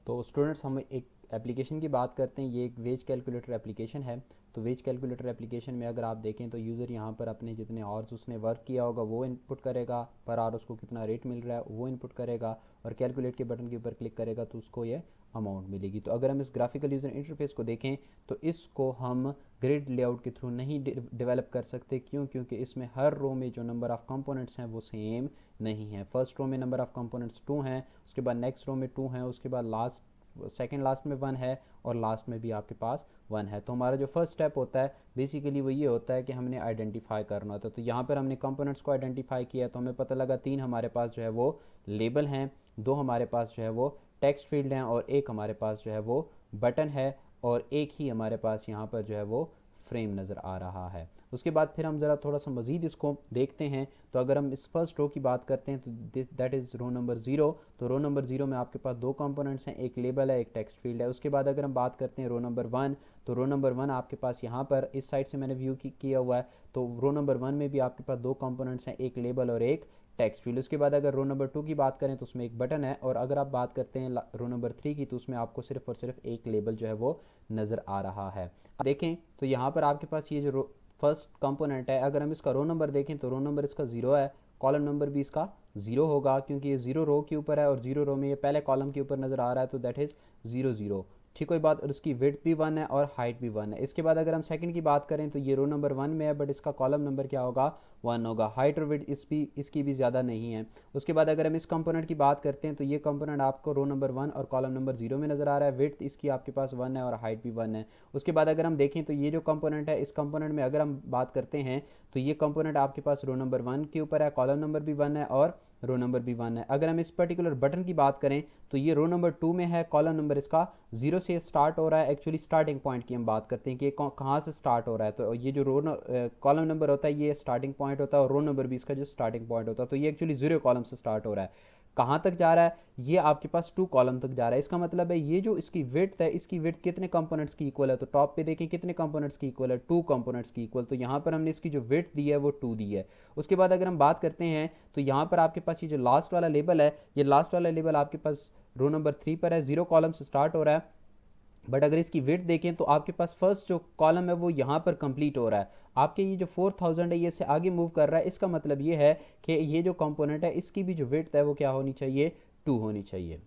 तो स्टूडेंट्स हम एक एप्लीकेशन की बात करते हैं। ये एक वेज कैलकुलेटर एप्लीकेशन है। तो वेज कैलकुलेटर एप्लीकेशन में अगर आप देखें तो यूज़र यहाँ पर अपने जितने आवर्स उसने वर्क किया होगा वो इनपुट करेगा, पर आवर उसको कितना रेट मिल रहा है वो इनपुट करेगा, और कैलकुलेट के बटन के ऊपर क्लिक करेगा तो उसको ये अमाउंट मिलेगी। तो अगर हम इस ग्राफिकल यूज़र इंटरफेस को देखें तो इसको हम ग्रिड लेआउट के थ्रू नहीं डेवलप कर सकते। क्यों? क्योंकि इसमें हर रो में जो नंबर ऑफ़ कंपोनेंट्स हैं वो सेम नहीं है। फर्स्ट रो में नंबर ऑफ़ कंपोनेंट्स 2 हैं, उसके बाद नेक्स्ट रो में 2 हैं, उसके बाद लास्ट सेकेंड लास्ट में 1 है, और लास्ट में भी आपके पास 1 है। तो हमारा जो फर्स्ट स्टेप होता है बेसिकली वो ये होता है कि हमने आइडेंटिफाई करना होता है। तो यहाँ पर हमने कंपोनेंट्स को आइडेंटिफाई किया तो हमें पता लगा 3 हमारे पास जो है वो लेबल हैं, 2 हमारे पास जो है वो टेक्स्ट फील्ड हैं, और एक हमारे पास जो है वो बटन है, और एक ही हमारे पास यहाँ पर जो है वो फ्रेम नज़र आ रहा है। उसके बाद फिर हम ज़रा थोड़ा सा मज़ीद इसको देखते हैं। तो अगर हम इस फर्स्ट रो की बात करते हैं तो दैट इज़ रो नंबर 0। तो रो नंबर 0 में आपके पास 2 कंपोनेंट्स हैं, एक लेबल है, एक टेक्स्ट फील्ड है। उसके बाद अगर हम बात करते हैं रो नंबर 1, तो रो नंबर 1 आपके पास यहाँ पर इस साइड से मैंने व्यू किया हुआ है। तो रो नंबर 1 में भी आपके पास 2 कंपोनेंट्स हैं, एक लेबल और एक टेक्स्ट फील्ड। उसके बाद अगर रो नंबर 2 की बात करें तो उसमें एक बटन है, और अगर आप बात करते हैं रो नंबर 3 की तो उसमें आपको सिर्फ और सिर्फ एक लेबल जो है वो नज़र आ रहा है। देखें तो यहाँ पर आपके पास ये जो फर्स्ट कंपोनेंट है, अगर हम इसका रो नंबर देखें तो रो नंबर इसका 0 है, कॉलम नंबर भी इसका 0 होगा, क्योंकि ये 0 रो के ऊपर है और 0 रो में ये पहले कॉलम के ऊपर नज़र आ रहा है, तो दैट इज़ 0 0। ठीक कोई बात। और उसकी विड्थ भी 1 है और हाइट भी 1 है। इसके बाद अगर हम सेकंड की बात करें तो ये रो नंबर 1 में है, बट इसका कॉलम नंबर क्या होगा? 1 होगा। हाइट और विड्थ इसकी भी ज़्यादा नहीं है। उसके बाद अगर हम इस कंपोनेंट की बात करते हैं तो ये कंपोनेंट आपको रो नंबर 1 और कॉलम नंबर 0 में नज़र आ रहा है। विड्थ इसकी आपके पास 1 है और हाइट भी 1 है। उसके बाद अगर हम देखें तो ये जो कंपोनेंट है, इस कंपोनेंट में अगर हम बात करते हैं तो ये कंपोनेंट आपके पास रो नंबर 1 के ऊपर है, कॉलम नंबर भी 1 है और रो नंबर भी 1 है। अगर हम इस पर्टिकुलर बटन की बात करें तो ये रो नंबर 2 में है, कॉलम नंबर इसका 0 से स्टार्ट हो रहा है। एक्चुअली स्टार्टिंग पॉइंट की हम बात करते हैं कि कहाँ से स्टार्ट हो रहा है। तो ये जो कॉलम नंबर होता है ये स्टार्टिंग पॉइंट होता है, और रो नंबर भी इसका जो स्टार्टिंग पॉइंट होता है। तो ये एक्चुअली 0 कॉलम से स्टार्ट हो रहा है। कहाँ तक जा रहा है? ये आपके पास 2 कॉलम तक जा रहा है। इसका मतलब है ये जो इसकी विड्थ है, इसकी विड्थ कितने कंपोनेंट्स की इक्वल है? तो टॉप पे देखें कितने कंपोनेंट्स की इक्वल है? 2 कंपोनेंट्स की इक्वल। तो यहाँ पर हमने इसकी जो विड्थ दी है वो 2 दी है। उसके बाद अगर हम बात करते हैं तो यहाँ पर आपके पास ये जो लास्ट वाला लेबल है, ये लास्ट वाला लेबल आपके पास रो नंबर 3 पर है, 0 कॉलम से स्टार्ट हो रहा है। बट अगर इसकी विड्थ देखें तो आपके पास फर्स्ट जो कॉलम है वो यहाँ पर कंप्लीट हो रहा है। आपके ये जो 4000 है ये से आगे मूव कर रहा है। इसका मतलब ये है कि ये जो कंपोनेंट है इसकी भी जो विड्थ है वो क्या होनी चाहिए? 2 होनी चाहिए।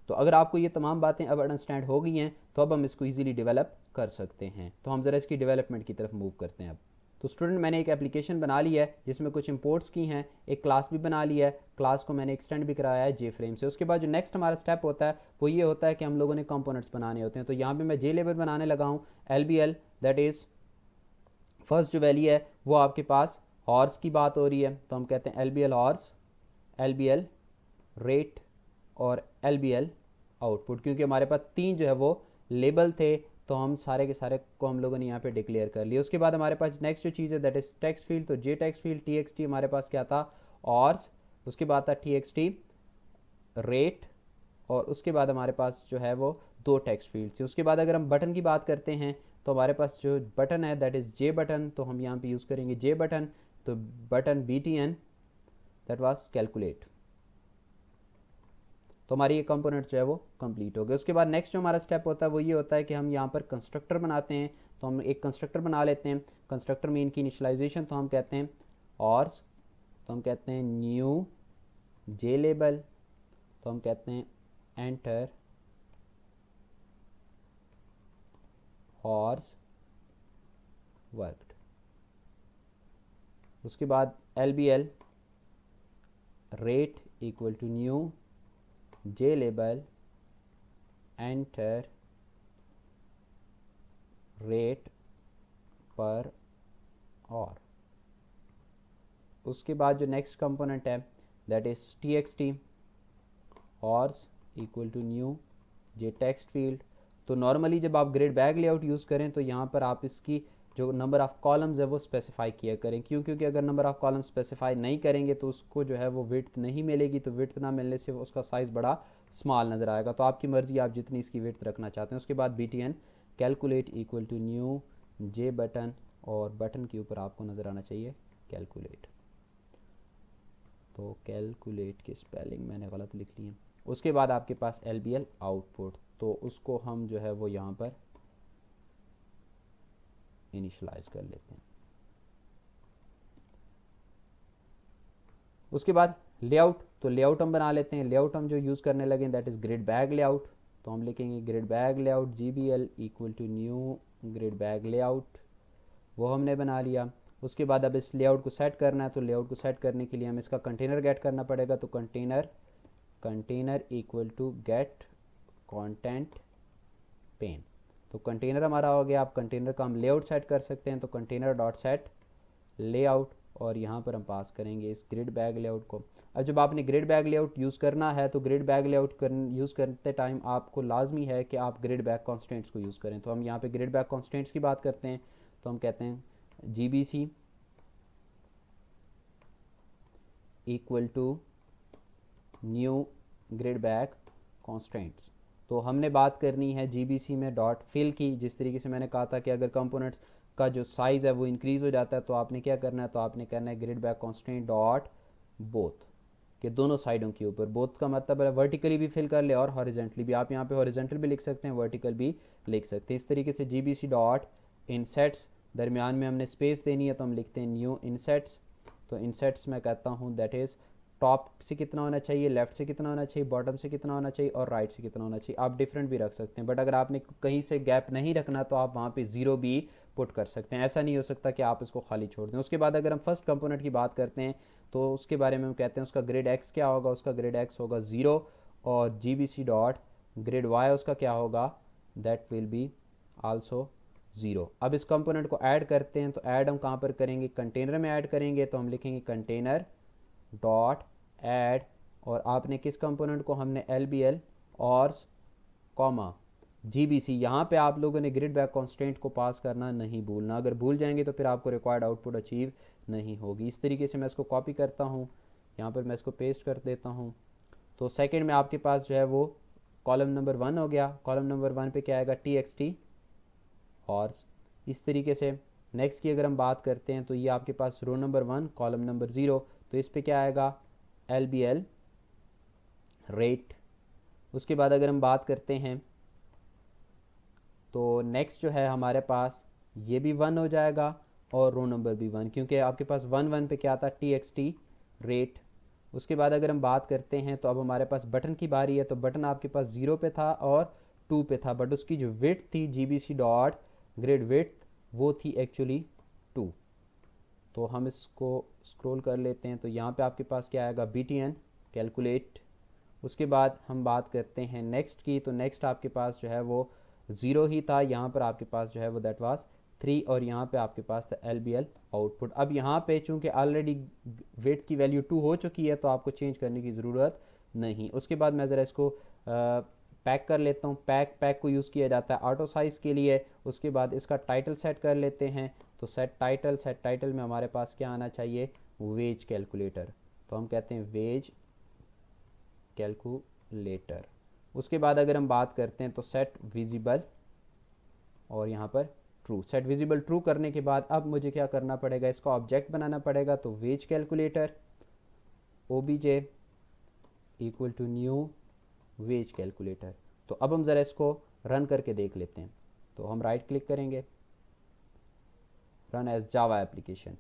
तो अगर आपको ये तमाम बातें अब अंडरस्टैंड हो गई हैं तो अब हम इसको ईजिली डेवलप कर सकते हैं। तो हम ज़रा इसकी डेवलपमेंट की तरफ मूव करते हैं अब। तो स्टूडेंट मैंने एक एप्लीकेशन बना ली है जिसमें कुछ इंपोर्ट्स की हैं, एक क्लास भी बना ली है, क्लास को मैंने एक्सटेंड भी कराया है जे फ्रेम से। उसके बाद जो नेक्स्ट हमारा स्टेप होता है वो ये होता है कि हम लोगों ने कंपोनेंट्स बनाने होते हैं। तो यहाँ पे मैं जे लेबल बनाने लगा हूँ। L B L that is first जो वैल्यू है वो आपके पास हॉर्स की बात हो रही है, तो हम कहते हैं L B L hours, L B L rate और एल बी एल आउटपुट। क्योंकि हमारे पास 3 जो है वो लेबल थे तो हम सारे के सारे को हम लोगों ने यहाँ पे डिक्लेयर कर लिया। उसके बाद हमारे पास नेक्स्ट जो चीज़ है दैट इज टेक्स्ट फील्ड। तो जे text field T X T हमारे पास क्या था? ऑर्स। उसके बाद था टी एक्स टी रेट, और उसके बाद हमारे पास जो है वो 2 टेक्स्ट फील्ड थे। उसके बाद अगर हम बटन की बात करते हैं तो हमारे पास जो बटन है दैट इज़ जे बटन, तो हम यहाँ पे यूज़ करेंगे जे बटन। तो button B T N that was calculate. तो हमारी ये कंपोनेंट जो है वो कंप्लीट हो गए। उसके बाद नेक्स्ट जो हमारा स्टेप होता है वो ये होता है कि हम यहाँ पर कंस्ट्रक्टर बनाते हैं। तो हम एक कंस्ट्रक्टर बना लेते हैं। कंस्ट्रक्टर में इनकी इनिशलाइजेशन तो हम कहते हैं ऑर्स, तो हम कहते हैं न्यू जे लेबल, तो हम कहते हैं एंटर हॉर्स वर्कड। उसके बाद L B L rate equal to new J label enter rate पर और। उसके बाद जो नेक्स्ट कंपोनेंट है that is T X T hours equal to new J text field. तो नॉर्मली जब आप ग्रिड बैग लेआउट यूज़ करें तो यहाँ पर आप इसकी जो नंबर ऑफ़ कॉलम्स है वो स्पेसिफाई किया करें। क्यों? क्योंकि अगर नंबर ऑफ़ कॉलम स्पेसिफाई नहीं करेंगे तो उसको जो है वो विड्थ नहीं मिलेगी। तो विड्थ ना मिलने से उसका साइज़ बड़ा स्मॉल नज़र आएगा। तो आपकी मर्ज़ी, आप जितनी इसकी विड्थ रखना चाहते हैं। उसके बाद B T N calculate equal to new J button, और बटन के ऊपर आपको नज़र आना चाहिए कैलकुलेट। तो कैलकुलेट की स्पेलिंग मैंने गलत लिख ली है। उसके बाद आपके पास एल बी एल आउटपुट। तो उसको हम जो है वो यहाँ पर इनिशलाइज कर लेते हैं। उसके बाद लेआउट, तो लेआउट हम बना लेते हैं। लेआउट हम जो यूज़ करने लगे that is grid bag layout. तो हम लिखेंगे grid bag layout GBL equal to new grid bag layout, वो हमने बना लिया। उसके बाद अब इस लेआउट को सेट करना है, तो लेआउट को सेट करने के लिए हमें इसका कंटेनर गेट करना पड़ेगा। तो container equal to get content pane. तो कंटेनर हमारा हो गया। आप कंटेनर का हम लेआउट सेट कर सकते हैं, तो कंटेनर डॉट सेट लेआउट, और यहाँ पर हम पास करेंगे इस ग्रिड बैग लेआउट को। अब जब आपने ग्रिड बैग लेआउट यूज़ करना है तो ग्रिड बैग लेआउट यूज़ करते टाइम आपको लाजमी है कि आप ग्रिड बैग कॉन्स्टेंट्स को यूज़ करें। तो हम यहाँ पे ग्रिड बैग कॉन्स्टेंट्स की बात करते हैं, तो हम कहते हैं GBC equal to new grid bag constants. तो हमने बात करनी है GBC में डॉट फिल की। जिस तरीके से मैंने कहा था कि अगर कंपोनेंट्स का जो साइज़ है वो इंक्रीज़ हो जाता है तो आपने क्या करना है, तो आपने करना है grid bag constant dot both, के दोनों साइडों के ऊपर। बोथ का मतलब है वर्टिकली भी फिल कर ले और हॉरिजेंटली भी। आप यहाँ पे हॉरिजेंटल भी लिख सकते हैं, वर्टिकल भी लिख सकते हैं। इस तरीके से GBC डॉट इनसेट्स, दरमियान में हमने स्पेस देनी है तो हम लिखते हैं न्यू इनसेट्स। तो इनसेट्स मैं कहता हूँ दैट इज़ टॉप से कितना होना चाहिए, लेफ्ट से कितना होना चाहिए, बॉटम से कितना होना चाहिए और राइट से कितना होना चाहिए। आप डिफरेंट भी रख सकते हैं, बट अगर आपने कहीं से गैप नहीं रखना तो आप वहाँ पे 0 भी पुट कर सकते हैं। ऐसा नहीं हो सकता कि आप इसको खाली छोड़ दें। उसके बाद अगर हम फर्स्ट कंपोनेंट की बात करते हैं तो उसके बारे में हम कहते हैं उसका ग्रिड एक्स क्या होगा, उसका ग्रिड एक्स होगा 0, और GBC डॉट ग्रिड वाई उसका क्या होगा, दैट विल बी आल्सो 0। अब इस कंपोनेंट को ऐड करते हैं, तो ऐड हम कहाँ पर करेंगे, कंटेनर में ऐड करेंगे। तो हम लिखेंगे कंटेनर डॉट ऐड, और आपने किस कंपोनेंट को, हमने LBL और कॉमा GBC। यहाँ पे आप लोगों ने ग्रिड बैग कॉन्स्टेंट को पास करना नहीं भूलना, अगर भूल जाएंगे तो फिर आपको रिक्वायर्ड आउटपुट अचीव नहीं होगी। इस तरीके से मैं इसको कॉपी करता हूँ, यहाँ पर मैं इसको पेस्ट कर देता हूँ। तो सेकंड में आपके पास जो है वो कॉलम नंबर 1 हो गया। कॉलम नंबर 1 पे क्या आएगा, TXT और इस तरीके से। नेक्स्ट की अगर हम बात करते हैं तो ये आपके पास रो नंबर 1 कॉलम नंबर 0, तो इस पे क्या आएगा, LBL रेट। उसके बाद अगर हम बात करते हैं तो नेक्स्ट जो है हमारे पास ये भी 1 हो जाएगा और रो नंबर भी 1, क्योंकि आपके पास 1 पे क्या था, TXT रेट। उसके बाद अगर हम बात करते हैं तो अब हमारे पास बटन की बारी है। तो बटन आपके पास 0 पे था और 2 पे था, बट उसकी जो विड्थ थी GBC डॉट ग्रिड विड्थ वो थी एक्चुअली 2। तो हम इसको स्क्रॉल कर लेते हैं, तो यहाँ पे आपके पास क्या आएगा, BTN कैलकुलेट। उसके बाद हम बात करते हैं नेक्स्ट की, तो नेक्स्ट आपके पास जो है वो 0 ही था, यहाँ पर आपके पास जो है वो दैट वाज 3, और यहाँ पे आपके पास था LBL आउटपुट। अब यहाँ पे चूँकि ऑलरेडी वेट की वैल्यू 2 हो चुकी है तो आपको चेंज करने की ज़रूरत नहीं। उसके बाद मैं ज़रा इसको पैक कर लेता हूँ। पैक को यूज़ किया जाता है ऑटो साइज़ के लिए। उसके बाद इसका टाइटल सेट कर लेते हैं, तो सेट टाइटल में हमारे पास क्या आना चाहिए, वेज कैलकुलेटर। तो हम कहते हैं वेज कैलकुलेटर। उसके बाद अगर हम बात करते हैं तो सेट विजिबल और यहाँ पर ट्रू। सेट विजिबल ट्रू करने के बाद अब मुझे क्या करना पड़ेगा, इसका ऑब्जेक्ट बनाना पड़ेगा। तो wage calculator OBJ equal to new wage calculator. तो अब हम ज़रा इसको रन करके देख लेते हैं। तो हम राइट क्लिक करेंगे, रन एज जावा एप्लीकेशन।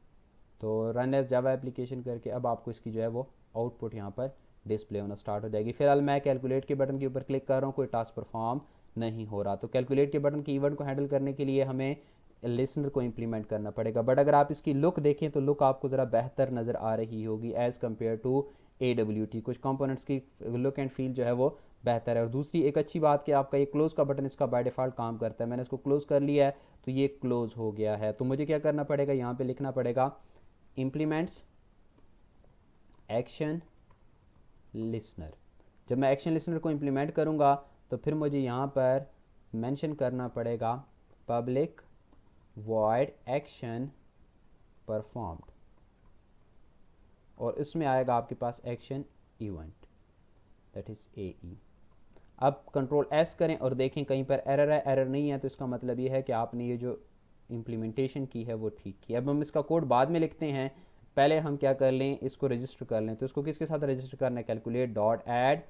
तो रन एज जावा एप्लीकेशन करके अब आपको इसकी जो है वो आउटपुट यहाँ पर डिस्प्ले होना स्टार्ट हो जाएगी। फिलहाल मैं कैलकुलेट के बटन के ऊपर क्लिक कर रहा हूँ, कोई टास्क परफॉर्म नहीं हो रहा। तो कैलकुलेट के बटन की इवेंट को हैंडल करने के लिए हमें लिसनर को इम्प्लीमेंट करना पड़ेगा। बट अगर आप इसकी लुक देखें तो लुक आपको ज़रा बेहतर नज़र आ रही होगी एज़ कम्पेयर टू AWT। कुछ कंपोनेंट्स की लुक एंड फील जो है वो बेहतर है। और दूसरी एक अच्छी बात कि आपका ये क्लोज़ का बटन इसका बाय डिफ़ॉल्ट काम करता है। मैंने इसको क्लोज़ कर लिया है तो ये क्लोज़ हो गया है। तो मुझे क्या करना पड़ेगा, यहाँ पे लिखना पड़ेगा इम्प्लीमेंट्स एक्शन लिसनर। जब मैं एक्शन लिसनर को इम्प्लीमेंट करूँगा तो फिर मुझे यहाँ पर मेंशन करना पड़ेगा पब्लिक वॉइड एक्शन परफॉर्म्ड, और इसमें आएगा आपके पास action event that is AE। अब कंट्रोल S करें और देखें कहीं पर एरर है। एरर नहीं है तो इसका मतलब ये है कि आपने ये जो इम्प्लीमेंटेशन की है वो ठीक की। अब हम इसका कोड बाद में लिखते हैं, पहले हम क्या कर लें, इसको रजिस्टर कर लें। तो इसको किसके साथ रजिस्टर करना है, calculate dot add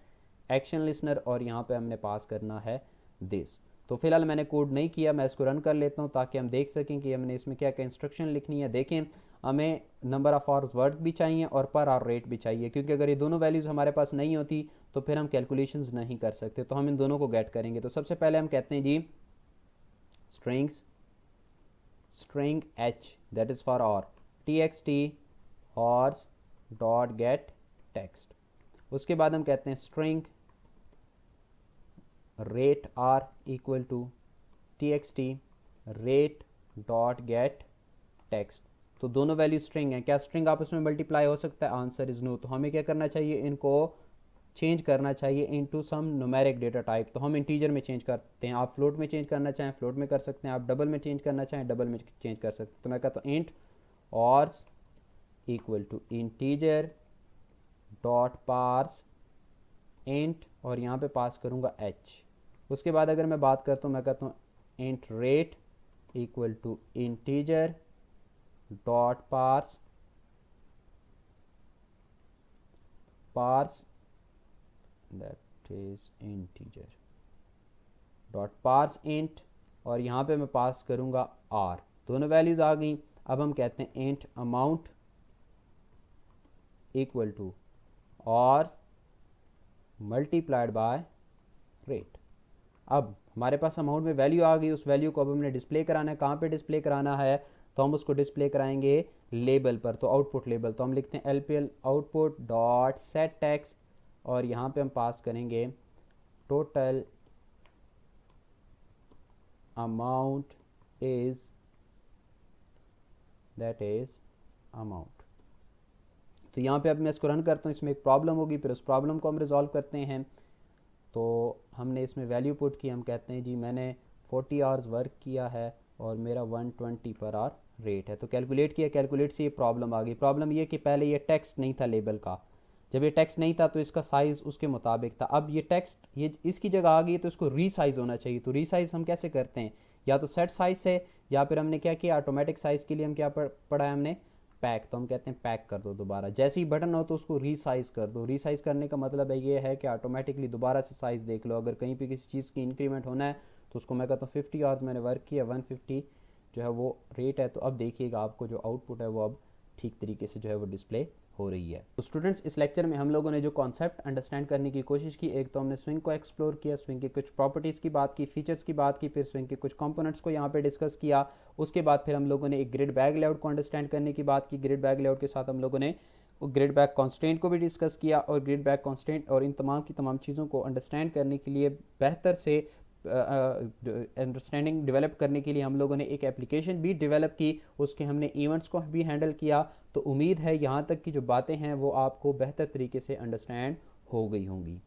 action listener, और यहाँ पे हमने पास करना है दिस। तो फिलहाल मैंने कोड नहीं किया, मैं इसको रन कर लेता हूँ ताकि हम देख सकें कि हमने इसमें क्या क्या इंस्ट्रक्शन लिखनी है। देखें हमें नंबर ऑफ आवर्स वर्क भी चाहिए और पर आवर रेट भी चाहिए, क्योंकि अगर ये दोनों वैल्यूज़ हमारे पास नहीं होती तो फिर हम कैलकुलेशंस नहीं कर सकते। तो हम इन दोनों को गेट करेंगे। तो सबसे पहले हम कहते हैं जी strings string h that is for or txt horse dot get text। उसके बाद हम कहते हैं string rate r equal to txt rate dot get text। तो दोनों वैल्यू स्ट्रिंग है, क्या स्ट्रिंग आपस में मल्टीप्लाई हो सकता है? Answer is no. तो हमें क्या करना चाहिए, इनको चेंज करना चाहिए into some numeric data type. तो हम इंटीजर में चेंज करते हैं, आप फ्लोट में चेंज करना चाहें फ्लोट में कर सकते हैं, आप डबल में चेंज करना चाहें डबल में चेंज कर सकते हैं। तो मैं कहता हूँ इंट ऑर्स equal to integer dot parse int, और यहाँ पे पास करूँगा एच। उसके बाद अगर मैं बात करता हूँ, मैं कहता हूँ int rate equal to integer dot parse that is integer dot parse int, और यहाँ पे मैं पास करूँगा आर। दोनों वैल्यूज़ आ गई। अब हम कहते हैं इंट अमाउंट इक्वल टू और मल्टीप्लाइड बाय रेट। अब हमारे पास अमाउंट में वैल्यू आ गई, उस वैल्यू को अब हमने डिस्प्ले कराना है। कहाँ पे डिस्प्ले कराना है? तो हम उसको डिस्प्ले कराएंगे लेबल पर, तो आउटपुट लेबल। तो हम लिखते हैं lpl output dot set text, और यहाँ पे हम पास करेंगे total amount is that is amount. तो यहाँ पे अब मैं इसको रन करता हूँ, इसमें एक प्रॉब्लम होगी, फिर उस प्रॉब्लम को हम रिजॉल्व करते हैं। तो हमने इसमें वैल्यू पुट की, हम कहते हैं जी मैंने 40 आवर्स वर्क किया है और मेरा 120 पर आवर रेट है। तो कैलकुलेट किया, कैलकुलेट से ये प्रॉब्लम आ गई। प्रॉब्लम ये कि पहले ये टेक्स्ट नहीं था लेबल का, जब ये टेक्स्ट नहीं था तो इसका साइज़ उसके मुताबिक था। अब ये टेक्स्ट ये इसकी जगह आ गई तो इसको रीसाइज़ होना चाहिए। तो रीसाइज़ हम कैसे करते हैं? या तो सेट साइज से, या फिर हमने क्या किया ऑटोमेटिक साइज़ के लिए हम क्या पढ़ा है हमने पैक। तो हम कहते हैं पैक कर दो दोबारा, जैसे ही बटन हो तो उसको रीसाइज़ कर दो। रीसाइज़ करने का मतलब है ये है कि ऑटोमेटिकली दोबारा से साइज़ देख लो। अगर कहीं पे किसी चीज़ की इंक्रीमेंट होना है तो उसको मैं कहता हूँ 50 आवर्स मैंने वर्क किया, 150 जो है वो रेट है। तो अब देखिएगा आपको जो आउटपुट है वो अब ठीक तरीके से जो है वो डिस्प्ले हो रही है। तो स्टूडेंट्स इस लेक्चर में हम लोगों ने जो कॉन्सेप्ट अंडरस्टैंड करने की कोशिश की, एक तो हमने स्विंग को एक्सप्लोर किया, स्विंग की कुछ प्रॉपर्टीज़ की बात की, फीचर्स की बात की, फिर स्विंग के कुछ कंपोनेंट्स को यहाँ पे डिस्कस किया। उसके बाद फिर हम लोगों ने एक ग्रिड बैग लेआउट को अंडरस्टैंड करने की बात की। ग्रिड बैग लेआउट के साथ हम लोगों ने ग्रिड बैग कॉन्स्टेंट को भी डिस्कस किया, और ग्रिड बैग कॉन्स्टेंट और इन तमाम की तमाम चीज़ों को अंडरस्टैंड करने के लिए, बेहतर से अंडरस्टैंडिंग डेवलप करने के लिए हम लोगों ने एक एप्लीकेशन भी डेवलप की, उसके हमने इवेंट्स को भी हैंडल किया। तो उम्मीद है यहाँ तक की जो बातें हैं वो आपको बेहतर तरीके से अंडरस्टैंड हो गई होंगी।